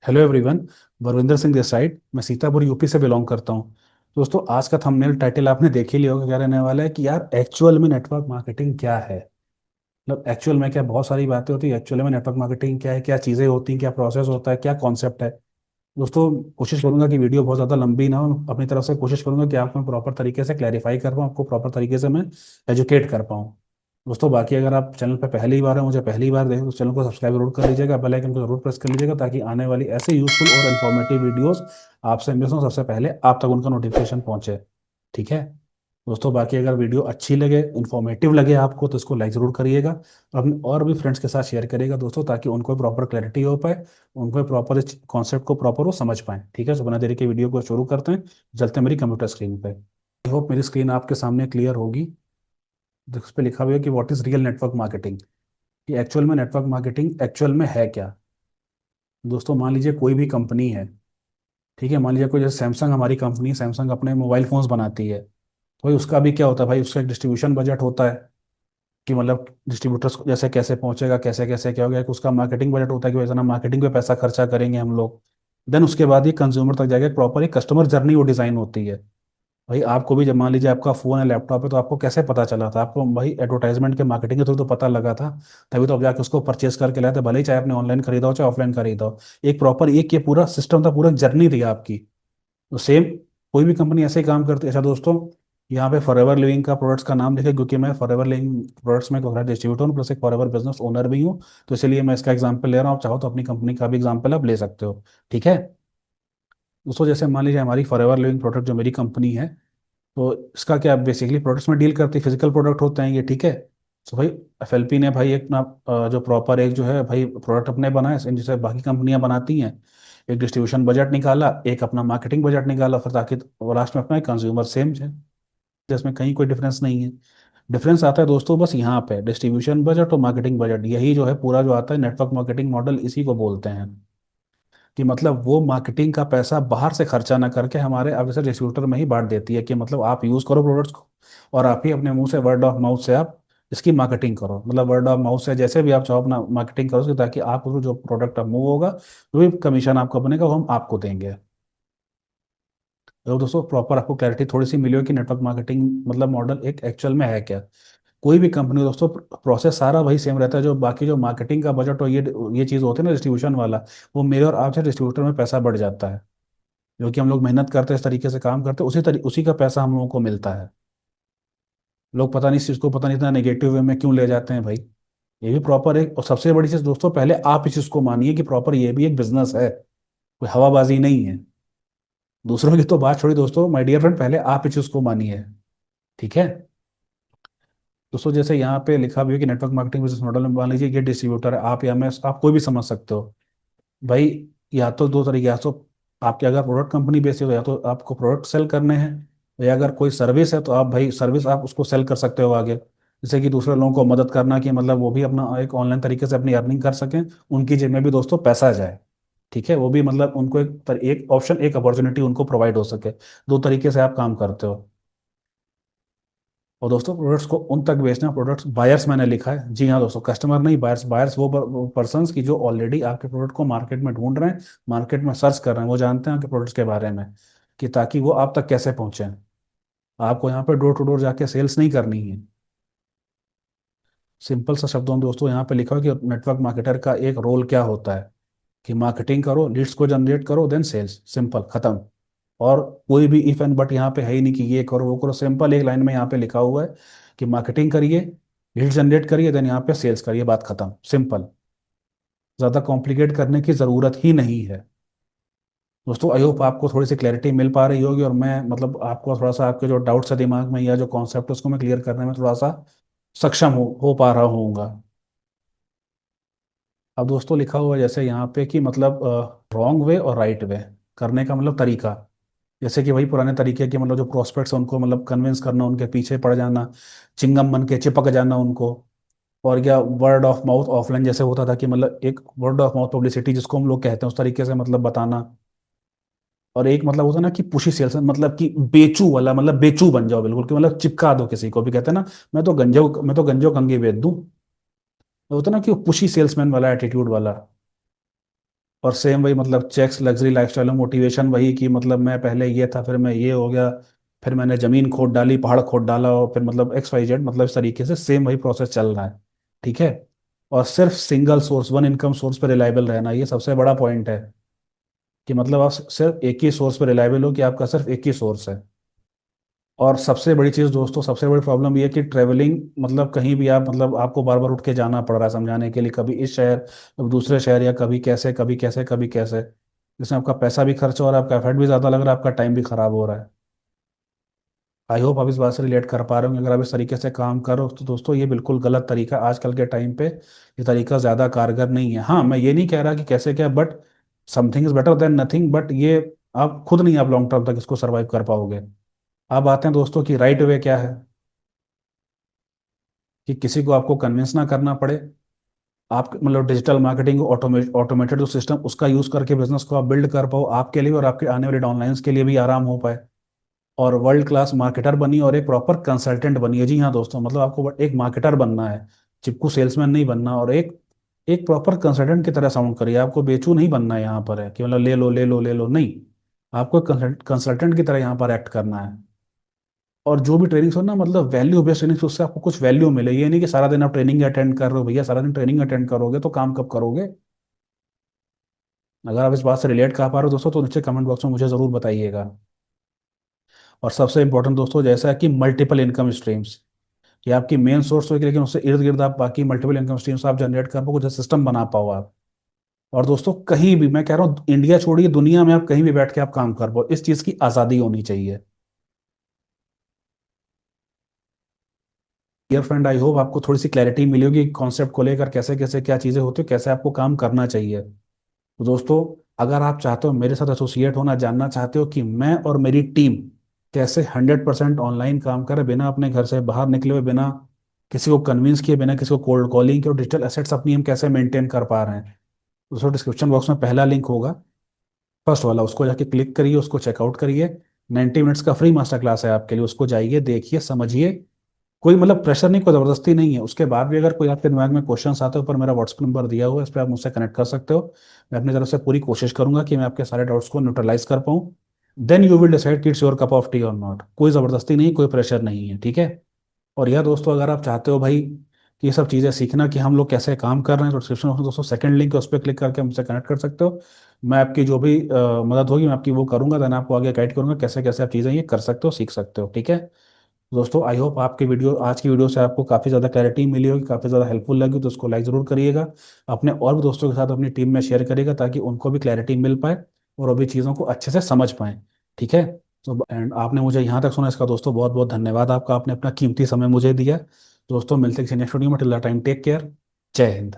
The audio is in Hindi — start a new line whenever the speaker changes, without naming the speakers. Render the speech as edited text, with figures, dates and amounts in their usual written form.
Hello everyone. Varvinder Singh this side. मैं सीतापुर यूपी से बिलोंग करता हूँ। दोस्तों, आज का थंबनेल टाइटल आपने देख ही लिया होगा। क्या रहने वाला है कि यार एक्चुअल में नेटवर्क मार्केटिंग क्या है। मतलब एक्चुअल में क्या, बहुत सारी बातें होती है। एक्चुअल में नेटवर्क मार्केटिंग क्या है, क्या चीज़ें होती हैं, क्या प्रोसेस होता है, क्या कॉन्सेप्ट है। दोस्तों, कोशिश करूंगा कि वीडियो बहुत ज़्यादा लंबी ना हो। अपनी तरफ से कोशिश करूंगा कि आपको मैं प्रॉपर तरीके से क्लैरिफाई कर पाऊँ, आपको प्रॉपर तरीके से मैं एजुकेट कर पाऊँ। दोस्तों, बाकी अगर आप चैनल पर पहली बार है, मुझे पहली बार देखें, तो चैनल को सब्सक्राइब जरूर कर लीजिएगा, बेल आइकन को जरूर प्रेस कर लीजिएगा, ताकि आने वाली ऐसे यूजफुल और इन्फॉर्मेटिव वीडियोस आपसे मिस हो सबसे पहले आप तक उनका नोटिफिकेशन पहुंचे। ठीक है दोस्तों, बाकी अगर वीडियो अच्छी लगे, इन्फॉर्मेटिव लगे आपको, तो इसको लाइक ज़रूर करिएगा और अपने और भी फ्रेंड्स के साथ शेयर करिएगा दोस्तों, ताकि उनको प्रॉपर क्लैरिटी हो पाए, उनको प्रॉपर इस कॉन्सेप्ट को प्रॉपर वो समझ पाएं। ठीक है, तो बिना देरी के वीडियो को शुरू करते हैं। चलते हैं मेरी कंप्यूटर स्क्रीन पे। आई होप मेरी स्क्रीन आपके सामने क्लियर होगी। जिस पे लिखा हुआ है कि what is real network marketing. कि एक्चुअल में नेटवर्क मार्केटिंग एक्चुअल में है क्या। दोस्तों, मान लीजिए कोई भी कंपनी है। ठीक है, मान लीजिए कोई, जैसे सैमसंग हमारी कंपनी, सैमसंग अपने मोबाइल फोन्स बनाती है। तो भाई उसका भी क्या होता है, भाई उसका एक डिस्ट्रीब्यूशन बजट होता है। कि मतलब डिस्ट्रीब्यूटर्स को जैसे कैसे पहुंचेगा, कैसे कैसे क्या हो गया, कि उसका मार्केटिंग बजट होता है कि वैसे ना मार्केटिंग पे पैसा खर्चा करेंगे हम लोग। देन उसके बाद ये कंज्यूमर तक जाएगा, प्रॉपर एक कस्टमर जर्नी वो डिज़ाइन होती है। भाई आपको भी, जब मान लीजिए आपका फ़ोन है, लैपटॉप है, तो आपको कैसे पता चला था, आपको भाई एडवर्टाइजमेंट के मार्केटिंग के थ्रू तो पता लगा था। तभी तो आप जाके उसको परचेस करके लाए थे, भले ही चाहे आपने ऑनलाइन खरीदा हो चाहे ऑफलाइन खरीदा हो। एक प्रॉपर एक ये पूरा सिस्टम था, पूरा जर्नी थी आपकी। तो सेम कोई भी कंपनी ऐसे ही काम करती है। अच्छा दोस्तों, यहाँ पे फॉरएवर लिविंग का प्रोडक्ट्स का नाम लिखे, क्योंकि मैं फॉरएवर लिविंग प्रोडक्ट्स में एक डिस्ट्रीब्यूटर हूँ, प्लस एक फॉरएवर बिजनेस ओनर भी हूँ। तो इसलिए मैं इसका एग्जांपल ले रहा हूँ। आप चाहो तो अपनी कंपनी का भी एग्जांपल आप ले सकते हो। ठीक है दोस्तों, जैसे मान लीजिए हमारी फॉरएवर लिविंग प्रोडक्ट जो मेरी कंपनी है, तो इसका क्या, बेसिकली प्रोडक्ट्स में डील करती है, फिजिकल प्रोडक्ट होते हैं ये। ठीक है, तो भाई एफएलपी ने भाई एक ना जो प्रॉपर एक जो है भाई प्रोडक्ट अपने बनाए, जैसे बाकी कंपनियां बनाती हैं। एक डिस्ट्रीब्यूशन बजट निकाला, एक अपना मार्केटिंग बजट निकाला, फिर ताकि लास्ट में अपना कंज्यूमर सेम है। इसमें कहीं कोई डिफरेंस नहीं है। डिफरेंस आता है दोस्तों बस यहाँ पे, डिस्ट्रीब्यूशन बजट और मार्केटिंग बजट, यही जो है पूरा जो आता है नेटवर्क मार्केटिंग मॉडल, इसी को बोलते हैं। कि मतलब वो मार्केटिंग का पैसा बाहर से खर्चा ना करके हमारे अब जैसे डिस्ट्रीब्यूटर में ही बांट देती है, कि मतलब आप यूज़ करो प्रोडक्ट्स को, और आप ही अपने मुंह से वर्ड ऑफ माउथ से आप इसकी मार्केटिंग करो। मतलब वर्ड ऑफ माउथ से जैसे भी आप चाहो अपना मार्केटिंग करो उसकी, ताकि आप जो प्रोडक्ट अब मूव होगा, जो भी कमीशन आपको बनेगा वो हम आपको देंगे। तो दोस्तों, प्रॉपर आपको क्लैरिटी थोड़ी सी मिली हो कि नेटवर्क मार्केटिंग मतलब मॉडल एक एक्चुअल में है क्या। कोई भी कंपनी दोस्तों, प्रोसेस सारा वही सेम रहता है। जो बाकी जो मार्केटिंग का बजट और ये चीज़ होती है ना डिस्ट्रीब्यूशन वाला, वो मेरे और आपसे डिस्ट्रीब्यूटर में पैसा बढ़ जाता है। जो कि हम लोग मेहनत करते हैं, इस तरीके से काम करते हैं, उसी का पैसा हम लोगों को मिलता है। लोग पता नहीं इस चीज़ को, पता नहीं इतना नेगेटिव वे में क्यों ले जाते हैं भाई। ये भी प्रॉपर एक, और सबसे बड़ी चीज़ दोस्तों, पहले आप इस चीज़ को मानिए कि प्रॉपर ये भी एक बिजनेस है, कोई हवाबाजी नहीं है। दूसरों की तो बात छोड़ी दोस्तों, माय डियर फ्रेंड, पहले आप इस चीज़ को मानिए। ठीक है दोस्तों, जैसे यहाँ पे लिखा भी है कि नेटवर्क मार्केटिंग बिजनेस मॉडल में, मान लीजिए ये डिस्ट्रीब्यूटर है, आप या मैं, आप कोई भी समझ सकते हो भाई। या तो दो तरीके, या तो आपके अगर प्रोडक्ट कंपनी बेसिस हो, या तो आपको प्रोडक्ट सेल करने हैं, या अगर कोई सर्विस है तो आप भाई सर्विस आप उसको सेल कर सकते हो आगे। जैसे कि दूसरे लोगों को मदद करना, कि मतलब वो भी अपना एक ऑनलाइन तरीके से अपनी अर्निंग कर सकें, उनकी जेब में भी दोस्तों पैसा जाए। ठीक है, वो भी मतलब उनको एक ऑप्शन, एक अपॉर्चुनिटी उनको प्रोवाइड हो सके। दो तरीके से आप काम करते हो। और दोस्तों, प्रोडक्ट्स को उन तक बेचना, प्रोडक्ट्स बायर्स मैंने लिखा है, जी हाँ दोस्तों, कस्टमर नहीं, बायर्स। बायर्स वो पर्सन्स की जो ऑलरेडी आपके प्रोडक्ट को मार्केट में ढूंढ रहे हैं, मार्केट में सर्च कर रहे हैं, वो जानते हैं आपके प्रोडक्ट्स के बारे में, कि ताकि वो आप तक कैसे पहुंचे। आपको यहाँ पे डोर टू डोर जाके सेल्स नहीं करनी है। सिंपल सा शब्दों में दोस्तों यहाँ पे लिखा है कि नेटवर्क मार्केटर का एक रोल क्या होता है। कि मार्केटिंग करो, लीड्स को जनरेट करो, देन सेल्स, सिंपल खत्म। और कोई भी इफ एंड बट यहाँ पे है ही नहीं कि ये करो वो करो। सिंपल एक लाइन में यहाँ पे लिखा हुआ है कि मार्केटिंग करिए, लीड जनरेट करिए, देन यहाँ पे सेल्स करिए, बात खत्म, सिंपल। ज़्यादा कॉम्प्लिकेट करने की ज़रूरत ही नहीं है। दोस्तों, आई होप आपको थोड़ी सी क्लैरिटी मिल पा रही होगी, और मैं मतलब आपको थोड़ा सा आपके जो डाउट्स है दिमाग में, या जो कॉन्सेप्ट है उसको मैं क्लियर करने में थोड़ा सा सक्षम हो पा रहा होऊंगा। अब दोस्तों, लिखा हुआ है जैसे यहाँ पे कि मतलब रॉन्ग वे और राइट वे करने का मतलब तरीका। जैसे कि वही पुराने तरीके के, मतलब जो प्रोस्पेक्ट्स हैं उनको मतलब कन्विंस करना, उनके पीछे पड़ जाना, चिंगम बन के चिपक जाना उनको। और क्या, वर्ड ऑफ माउथ ऑफलाइन जैसे होता था, कि मतलब एक वर्ड ऑफ माउथ पब्लिसिटी जिसको हम लोग कहते हैं, उस तरीके से मतलब बताना। और एक मतलब होता है ना कि पुशी सेल्स, मतलब कि बेचू वाला, मतलब बेचू बन जाओ बिल्कुल, कि मतलब चिपका दो किसी को भी, कहते हैं ना, मैं तो गंजो कंगी बेच दूं। तो होता है ना कि पुशी सेल्समैन वाला एटीट्यूड वाला। और सेम वही मतलब चेक्स, लग्जरी लाइफस्टाइल में मोटिवेशन वही कि मतलब मैं पहले ये था, फिर मैं ये हो गया, फिर मैंने जमीन खोद डाली, पहाड़ खोद डाला, और फिर मतलब एक्स वाई जेड, मतलब इस तरीके से सेम वही प्रोसेस चल रहा है। ठीक है। और सिर्फ single source, one income source पर रिलायबल रहना, ये सबसे बड़ा पॉइंट है। कि मतलब आप सिर्फ एक ही सोर्स पर रिलायबल हो, कि आपका सिर्फ एक ही सोर्स है। और सबसे बड़ी चीज़ दोस्तों, सबसे बड़ी प्रॉब्लम ये है कि ट्रैवलिंग, मतलब कहीं भी आप, मतलब आपको बार बार उठ के जाना पड़ रहा है समझाने के लिए, कभी इस शहर, कभी दूसरे शहर, या कभी कैसे कभी कैसे कभी कैसे। इसमें आपका पैसा भी खर्च हो रहा है, आपका एफर्ट भी ज़्यादा लग रहा है, आपका टाइम भी खराब हो रहा है। आई होप आप इस बात से रिलेट कर पा रहे होंगे। अगर आप इस तरीके से काम करो तो दोस्तों ये बिल्कुल गलत तरीका है। आजकल के टाइम पे ये तरीका ज़्यादा कारगर नहीं है। हाँ, मैं ये नहीं कह रहा कि कैसे क्या, but something is better than nothing, but ये आप खुद नहीं, आप लॉन्ग टर्म तक इसको सर्वाइव कर पाओगे। अब आते हैं दोस्तों कि राइट वे क्या है। कि किसी को आपको कन्विंस ना करना पड़े। आप मतलब डिजिटल मार्केटिंग, ऑटोमेटेड जो सिस्टम, उसका यूज करके बिजनेस को आप बिल्ड कर पाओ, आपके लिए और आपके आने वाले डाउनलाइंस के लिए भी आराम हो पाए। और वर्ल्ड क्लास मार्केटर बनी और एक प्रॉपर कंसल्टेंट बनी है। जी हाँ दोस्तों, मतलब आपको एक मार्केटर बनना है, चिपकू सेल्समैन नहीं बनना। और एक एक प्रॉपर कंसल्टेंट की तरह साउंड करिए। आपको बेचू नहीं बनना है यहाँ पर, है कि मतलब ले लो ले लो ले लो, नहीं। आपको कंसल्टेंट की तरह यहाँ पर एक्ट करना है। और जो भी ट्रेनिंग हो ना, मतलब वैल्यू बेस्ड ट्रेनिंग, उससे आपको कुछ वैल्यू मिले। ये नहीं कि सारा दिन आप ट्रेनिंग अटेंड कर रहे हो। भैया, सारा दिन ट्रेनिंग अटेंड करोगे तो काम कब करोगे? अगर आप इस बात से रिलेट कर पा रहे हो दोस्तों, तो नीचे कमेंट बॉक्स में मुझे ज़रूर बताइएगा। और सबसे इंपॉर्टेंट दोस्तों, जैसा है कि मल्टीपल इनकम स्ट्रीम्स, ये आपकी मेन सोर्स होगी, लेकिन उससे इर्द गिर्द आप बाकी मल्टीपल इनकम स्ट्रीम्स आप जनरेट कर पाओ, कुछ सिस्टम बना पाओ आप। और दोस्तों कहीं भी, मैं कह रहा हूँ इंडिया छोड़िए, दुनिया में आप कहीं भी बैठ के आप काम कर पाओ, इस चीज़ की आज़ादी होनी चाहिए। डियर फ्रेंड, आई होप आपको थोड़ी सी क्लैरिटी मिली होगी कॉन्सेप्ट को लेकर, कैसे कैसे क्या चीज़ें होती है, कैसे आपको काम करना चाहिए। तो दोस्तों, अगर आप चाहते हो मेरे साथ एसोसिएट होना, जानना चाहते हो कि मैं और मेरी टीम कैसे 100% ऑनलाइन काम करें, बिना अपने घर से बाहर निकले हुए, बिना किसी को कन्विंस किए, बिना किसी को कोल्ड कॉलिंग के, और डिजिटल एसेट्स अपनी हम कैसे मेंटेन कर पा रहे हैं, दोस्तों डिस्क्रिप्शन बॉक्स में पहला लिंक होगा, फर्स्ट वाला, उसको जाके क्लिक करिए, उसको चेकआउट करिए। 90 मिनट्स का फ्री मास्टर क्लास है आपके लिए, उसको जाइए, देखिए, समझिए। कोई मतलब प्रेशर नहीं, कोई ज़बरदस्ती नहीं है। उसके बाद भी अगर कोई आपके दिमाग में क्वेश्चंस आते हो, ऊपर मेरा व्हाट्सएप नंबर दिया हुआ है, इस पर आप मुझसे कनेक्ट कर सकते हो। मैं अपनी तरफ से पूरी कोशिश करूंगा कि मैं आपके सारे डाउट्स को न्यूट्रलाइज कर पाऊँ। देन यू विल डिसाइड कि it's your cup of T और नॉट। कोई ज़बरदस्ती नहीं, कोई प्रेशर नहीं है, ठीक है। और यह दोस्तों, अगर आप चाहते हो भाई कि ये सब चीज़ें सीखना, कि हम लोग कैसे काम कर रहे हैं, तो डिस्क्रिप्शन में दोस्तों सेकंड लिंक है, उस पर क्लिक करके हमसे कनेक्ट कर सकते हो। मैं आपकी जो भी मदद होगी, मैं आपकी वो करूंगा, देन आपको आगे गाइड करूंगा कैसे कैसे आप चीज़ें ये कर सकते हो, सीख सकते हो, ठीक है। दोस्तों आई होप आपकी वीडियो, आज की वीडियो से आपको काफ़ी ज़्यादा क्लैरिटी मिली होगी, काफ़ी ज़्यादा हेल्पफुल लगी, तो उसको लाइक ज़रूर करिएगा। अपने और भी दोस्तों के साथ अपनी टीम में शेयर करिएगा, ताकि उनको भी क्लैरिटी मिल पाए और वो भी चीज़ों को अच्छे से समझ पाएँ, ठीक है। तो एंड आपने मुझे यहाँ तक सुना, इसका दोस्तों बहुत बहुत धन्यवाद आपका, आपने अपना कीमती समय मुझे दिया। दोस्तों मिलते हैं किसी नेक्स्ट वीडियो में। Till the time take care. जय हिंद।